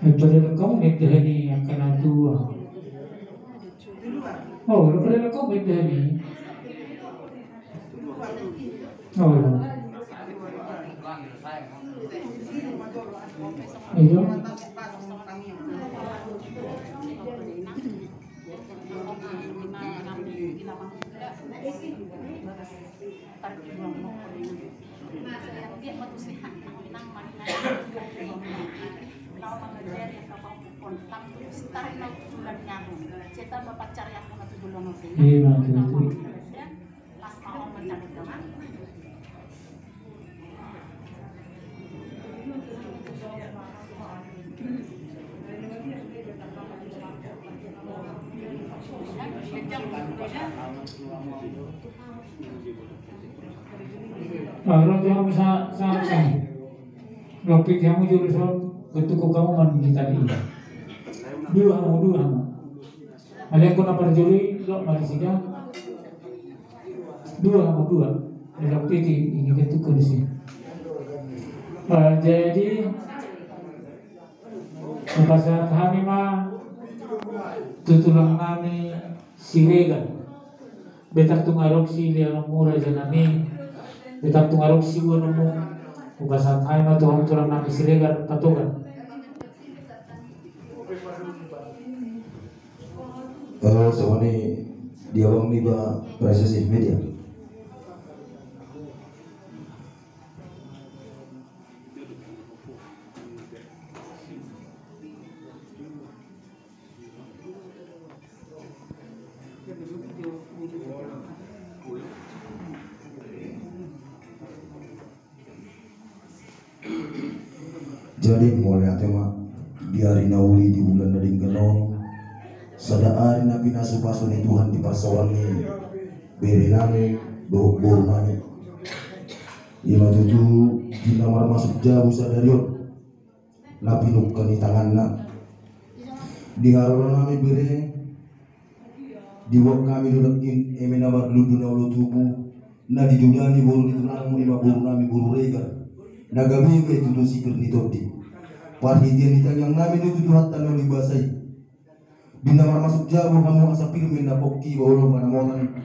Padahal kau medahani akan tua. Oh, padahal kau medahani. Oh, itu. Iya, betul. Kalau kamu sa Topik kamu jurusan bentuk kamu man kita ini. Dua kamu. Alien ko na parjuri lo marisida. Dua. Dalam titi ini ketukar di sini. Jadi pada kami mah tutulang kami siregan. Betak tungarok si dia murah janami. Betak tungarok si gua nemu. Pada kami mah tulang kami siregan patokan. Sama ni diawang ni ba prosesi media. Jadi mulai tema biari nauli di bulan Nading Ganon sadaan na pinasupaso ni Tuhan di pasawan ni beri nami bohong nami ima tutu ginamar masuk jauh sadarion na pinukkan ni tangan na diharulan nami beri diwak kami ludak eme namar ludu na ulo tubuh na didulani bolu ditulang ima bolu nami bolu regal na gabi kay tutu sipir ni todi parhitian ditanyang nami tutu hatta no libasay binamar masuk jauh kamu asa pirmin na pokki bawalo panamotan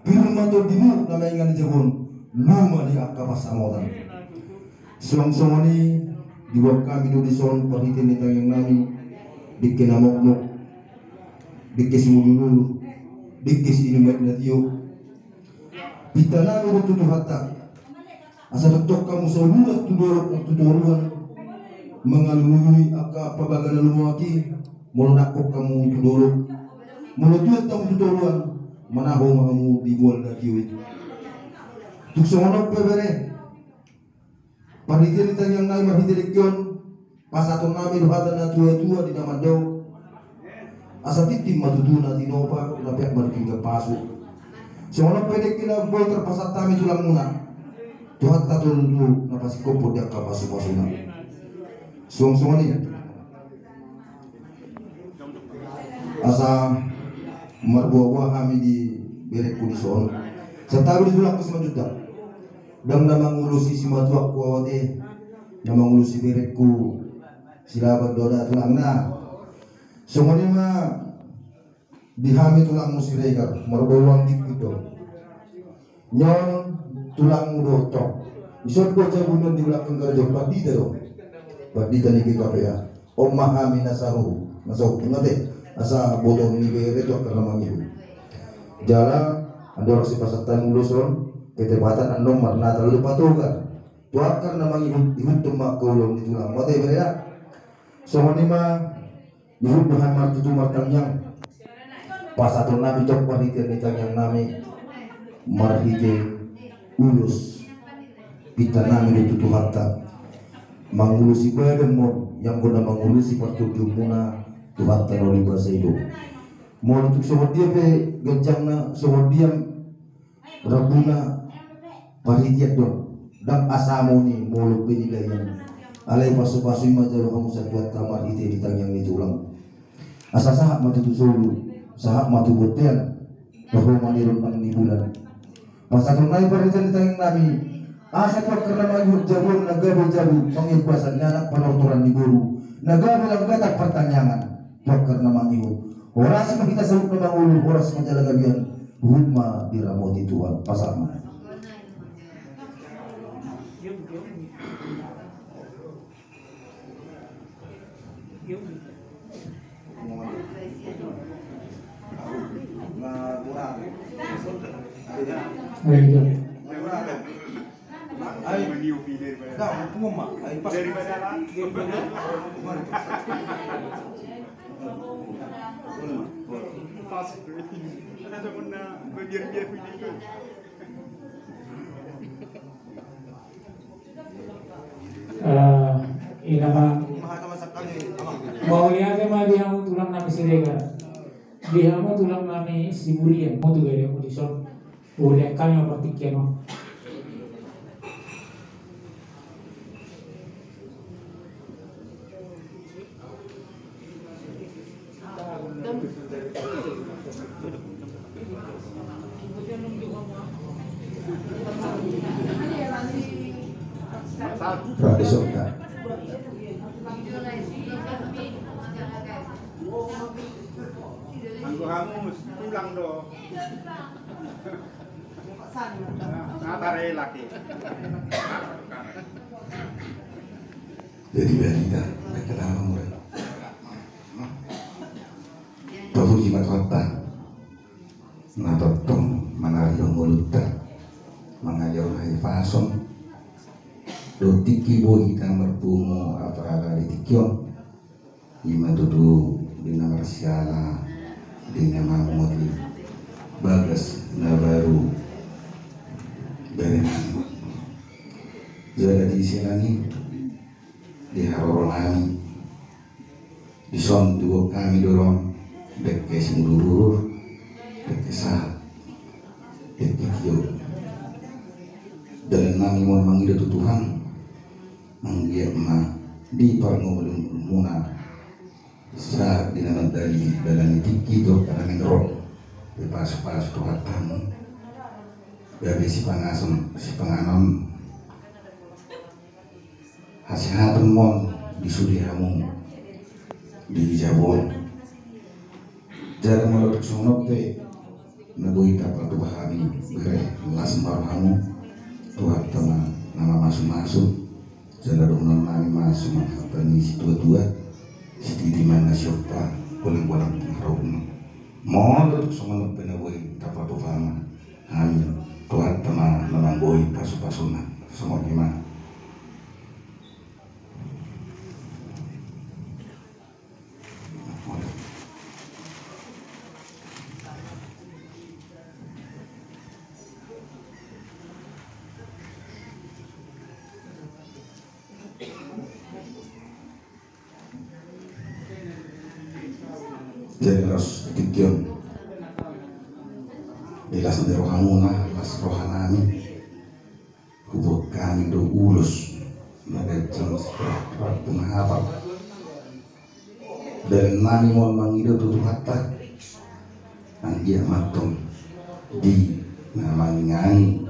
pirmin mato dimu na maingan jabon luma di akka pasamotan suang ni diwak kami do dison parhitian ditanyang nami dikke namokmok dikke simululu dikke inumet na tiyo pitanami do tutu hatta asa doktok kamu saululat tudoruan mengalului akka pabagana lumaki mulu nakok kamu tudoro mulu tuat kamu tudoruan manaho kamu dibual na kiwit tuk songonok pebere panitia ditanyang nai mahitilikyon pasaton nami dohatan na tua-tua di namadaw asa titim matutuna tinopa napyak maripingga pasu songonok pedek kina boy terpasat tami tulang muna tuhat tatulu napasikopo dia kapasu-pasuna suang-suangani asa marbuah-buah kami di berek kudison setabi ditulak ke juta dang namang ulusi si matuak ku awate namang ulusi berekku silabat doda tulang na sungguh ma dihami tulang musiregar marbuah gitu nyon tulang mudo tok isot ko jabunan di belakang garjo padi dero padi tani ke kapea omma kami nasaru ingate asa bodoh ni bere tu karena mangibu jala andor si pasatan muluson ketepatan andong marna terlalu patugan tu karena mangibu ihut tumak kaulong ditulang mate bere ya somoni ma ihut bahan martutu martanyang pasatun nami cok parhitian ditanyang nami marhite ulus kita nami ditutu hatta mangulusi badan mon yang guna mangulusi pertujuh muna Tuhan terlalu bahasa itu. Mau untuk sobat dia pe genjang na sobat dia rabuna parhitiat dong. Dan asamu ni mulut penilayan. Alai pasu-pasu majalah kamu satuat kamar itu ditanyang itu ulang. Asa sahak matutu solu, sahak matu botian, bahwa manirun pang di bulan. Pasatong naik parhitian ditanyang nami. Asa tuak karena majur jabun nagabe jabu pangibbasan anak penortoran di guru. Nagabe lang gatak pertanyaan. Tuak karena mangihu horas kita sebut nama ulu horas menjala gabian hukma diramoti Tuhan pasarma mau lihat mah dia mau tulang nami siregar dia mau tulang nami siburian mau tuh gaya mau disol boleh kan yang pertikian Pak besok tak. Anggo hamus pulang dong. Nah, tarik lagi. Jadi berita berkenal murid. Tahu jimat kota. Natotong manaryo mulutta. Mengajar hai fason. Dotiki boy kita merpumo apa ditikyon. Ima tutu bina marsiala bina mamuri bagas nabaru berenang. Jadi sinani di harorami di son dua kami dorong dekke singurur dekke sah dekke kio dan nami mau manggil Tuhan manggil ma di parngolun muna sa dinamit dari dalam tiki do karena ngerok pas Tuhan kamu dari si panganon hasihatan mon di surihamu di jabon jarang melodok sonok te nabuhi tapal tu bahami bere las marhamu Tuhan teman nama masuk jangan dong nami masuk menghapani si tua si di mana syurta pulang pengharapmu mau lodok sonok penabuhi tapal tu bahama amin Tuhan teman menambui pasu-pasuna semua gimana. Jadi harus dikion Ilas dari rohamuna, las rohanami hubung kami do ulus Nagacang seperti penghafal dan nani mau mangido tutup hatta Anggia matung di nama ngani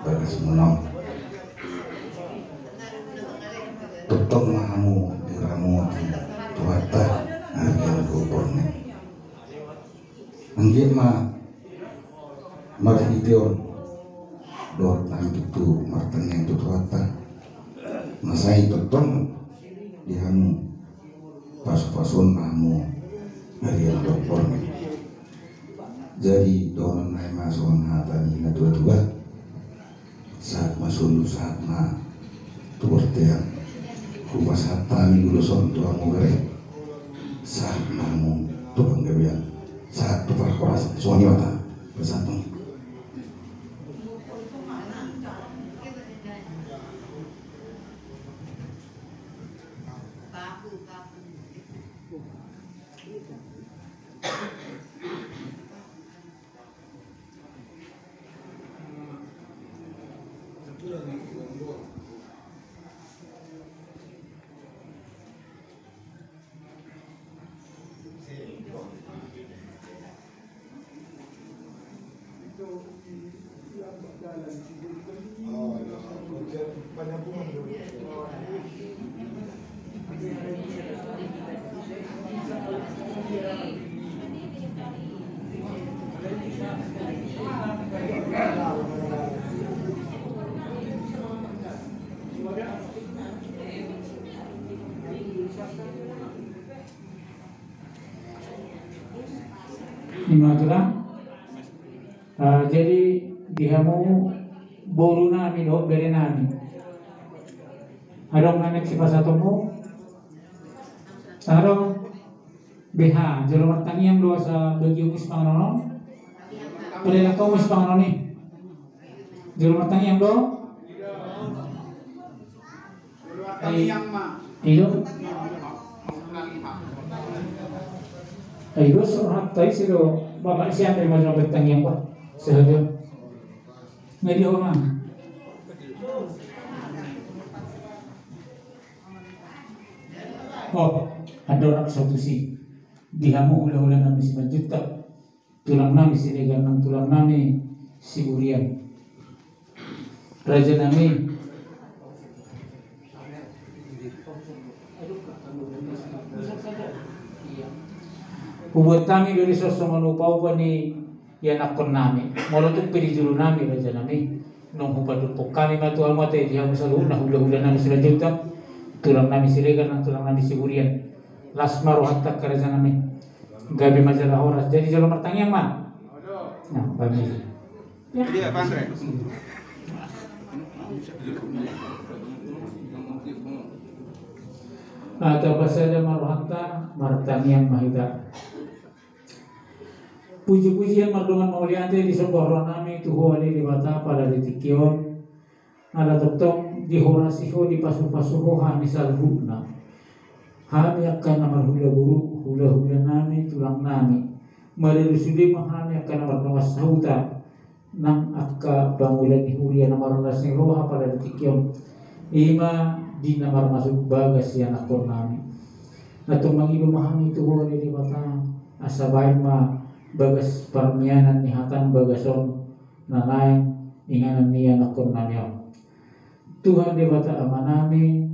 bagas menong Tutup mahamu diramu di tuhatta Anggia gobornya Anggia marhiteon dot nang itu marteng yang tutuata masai totong dihamu pas-pason mamu harian dopornya jadi donon nai mason hatani na tua saat masulu saat ma tubertean kupas hatani guluson tua mugere saat mamu tu penggabian saat tu perkoras suami mata bersatu jadi dihamu boruna mido berenami adong nanek si pasatomu adong BH jero martani yang doa sa bagi umis panganono pelena kau umis panganoni jero martani yang do iyo ayo surat tai sido bapak siapa yang mau bertang yang pak sehaja ngadi orang oh ada orang satu sih dihamu ulah-ulah nami si juta tulang nami sinigan ng tulang nami sigurian. Raja nami Ubuat kami dari sosok manupau pa ni yanakon nami. Molotong pinijulu nami raja nami. Nung hupadupok kami matuang matay di hamu saluh na hula-hula nami sila juta. Tulang nami siligan ng tulang nami sigurian. Lasmaro hatta ka raja nami. Gabi majalah horas. Jadi jalan pertanyaan mah. Nah, bagus. Iya, Pak Andre. Atau saja marhata martanian mahita. Puji-pujian mardungan mauliante di sebuah nami tuho ali di bata pada ditikion. Ala tok di horasiho di pasu-pasuho hami salhubna. Hami akan namar hula-hula nami tulang nami. Malerusudi mahami akan namar nawas sauta. Nang akka bangulan ihuria namar lasing roha pada ditikion. Ima di namar masuk bagas yang akor nami. Natong mangilu mahami tuho ali di bata asabay ma bagas parmianan nihatan bagason nanay inganan niya nakon nanyaw. Tuhan di bata ama nami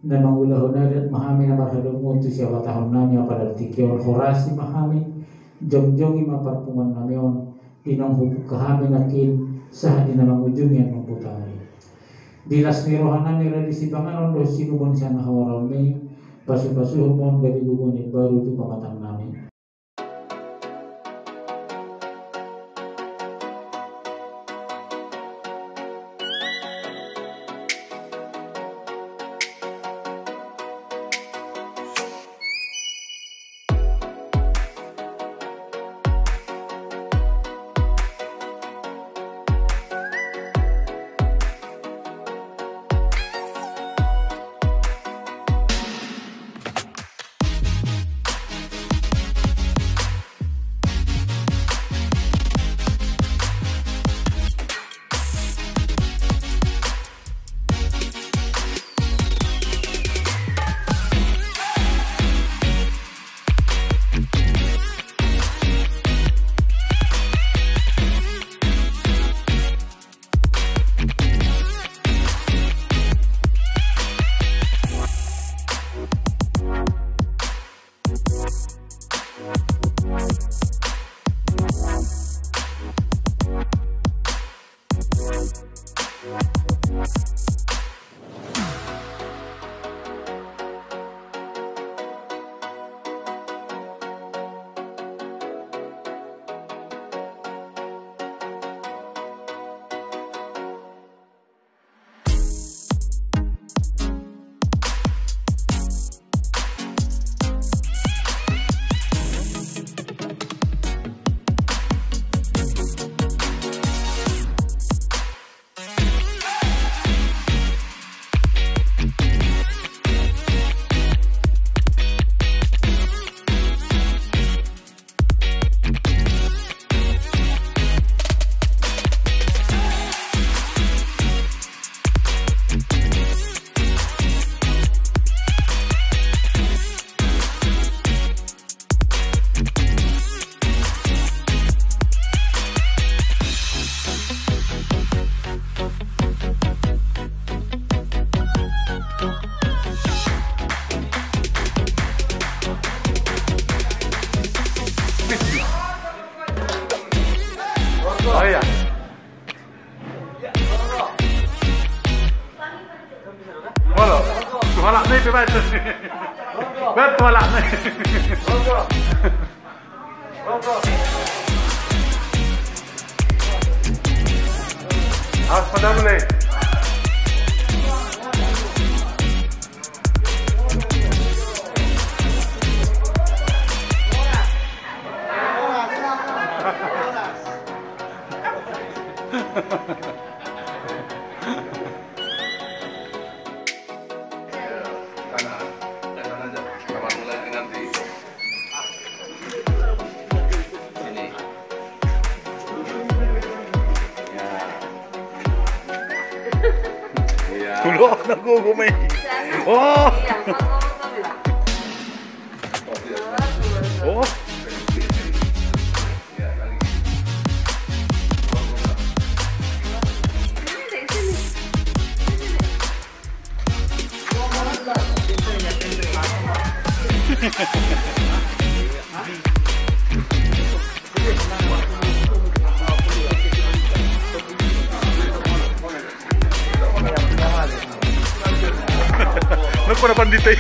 na mangulahon nadat mahami na marhadong tu siya batahon nami pada tikion horasi mahami jong-jongi maparpungan namion dinong hubuk kahami nakin sah di namang ujung yang memputari. Dilas ni rohan nami radi sibangan ondo sinubon siya nahawaron mi pasu-pasu humon gadi gugunit baru tu pamatang nami. Oh iya. Halo, tuhalak nih bebas. Bet tuhalak nih. Awas pada mulai. Dulu aku gumay. Oh. Oh. No para pandita.